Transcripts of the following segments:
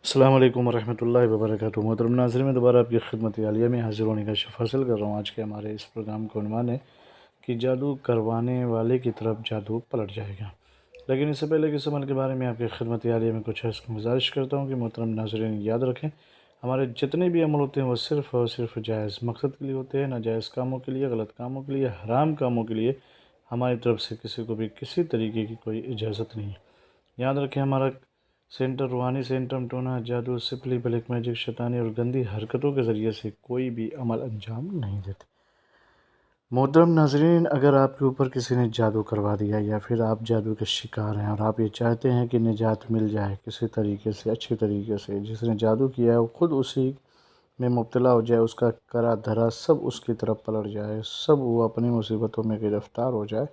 السلام علیکم ورحمۃ اللہ وبرکاتہ۔ محترم ناظرین، میں دوبارہ آپ کی خدمت عالیہ میں حاضر ہونے کا شرف حاصل کر رہا ہوں۔ آج کے ہمارے اس پروگرام کا عنوان ہے کہ جادو کروانے والے کی طرف جادو پلٹ جائے گا۔ لیکن اس سے پہلے کہ اس عمل کے بارے میں آپ کی خدمت عالیہ میں کچھ ایسی گزارش کرتا ہوں کہ محترم ناظرین یاد رکھیں، ہمارے جتنے بھی عمل ہوتے ہیں وہ صرف اور صرف جائز مقصد کے لیے ہوتے ہیں، ناجائز کاموں کے لیے، غلط کاموں کے لیے، حرام کاموں کے لیے ہماری طرف سے کسی کو بھی کسی طریقے کی کوئی اجازت نہیں ہے۔ یاد رکھیں، ہمارا سینٹر روحانی سینٹر ٹونا، جادو، سپلی، بلیک میجک، شیطانی اور گندی حرکتوں کے ذریعے سے کوئی بھی عمل انجام نہیں دیتے۔ محترم ناظرین، اگر آپ کے اوپر کسی نے جادو کروا دیا یا پھر آپ جادو کے شکار ہیں اور آپ یہ چاہتے ہیں کہ نجات مل جائے کسی طریقے سے، اچھی طریقے سے، جس نے جادو کیا ہے وہ خود اسی میں مبتلا ہو جائے، اس کا کرا دھرا سب اس کی طرف پلٹ جائے، سب وہ اپنی مصیبتوں میں گرفتار ہو جائے،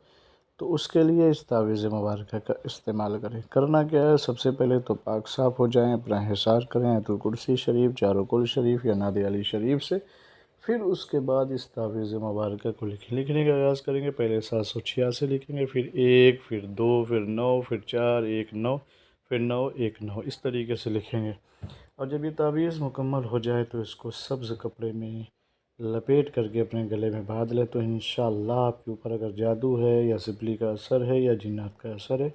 تو اس کے لیے اس تعویذ مبارکہ کا استعمال کریں۔ کرنا کیا ہے؟ سب سے پہلے تو پاک صاف ہو جائیں، اپنا حصار کریں آیت الکرسی شریف، چاروں کل شریف یا ناد علی شریف سے۔ پھر اس کے بعد اس تعویذ مبارکہ کو لکھنے کا آغاز کریں گے۔ پہلے 786 لکھیں گے، پھر 1، پھر 2، پھر 9، پھر 4، 1، 9، پھر 9، 1، 9، اس طریقے سے لکھیں گے۔ اور جب یہ تعویذ مکمل ہو جائے تو اس کو سبز کپڑے میں لپیٹ کر کے اپنے گلے میں باندھ لیں، تو انشاءاللہ آپ کے اوپر اگر جادو ہے یا سپلی کا اثر ہے یا جنات کا اثر ہے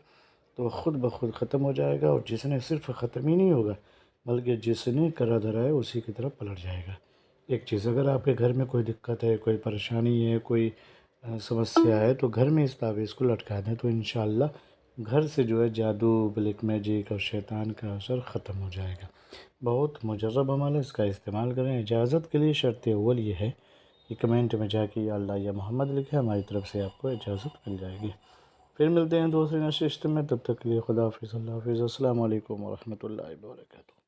تو خود بخود ختم ہو جائے گا، اور جس نے صرف ختم ہی نہیں ہوگا بلکہ جس نے کرا دھرا ہے اسی کی طرف پلٹ جائے گا۔ ایک چیز، اگر آپ کے گھر میں کوئی دقت ہے، کوئی پریشانی ہے، کوئی سمسیا ہے، تو گھر میں اس تعویذ کو لٹکا دیں، تو انشاءاللہ گھر سے جو ہے جادو، بلیک میجک اور شیطان کا اثر ختم ہو جائے گا۔ بہت مجرب عمل ہے، اس کا استعمال کریں۔ اجازت کے لیے شرط اول یہ ہے کہ کمنٹ میں جا کے یا اللہ یا محمد لکھیں، ہماری طرف سے آپ کو اجازت مل جائے گی۔ پھر ملتے ہیں دوسری نشست میں، تب تک کے لیے خدا حافظ، اللہ حافظ، السلام علیکم ورحمۃ اللہ وبرکاتہ۔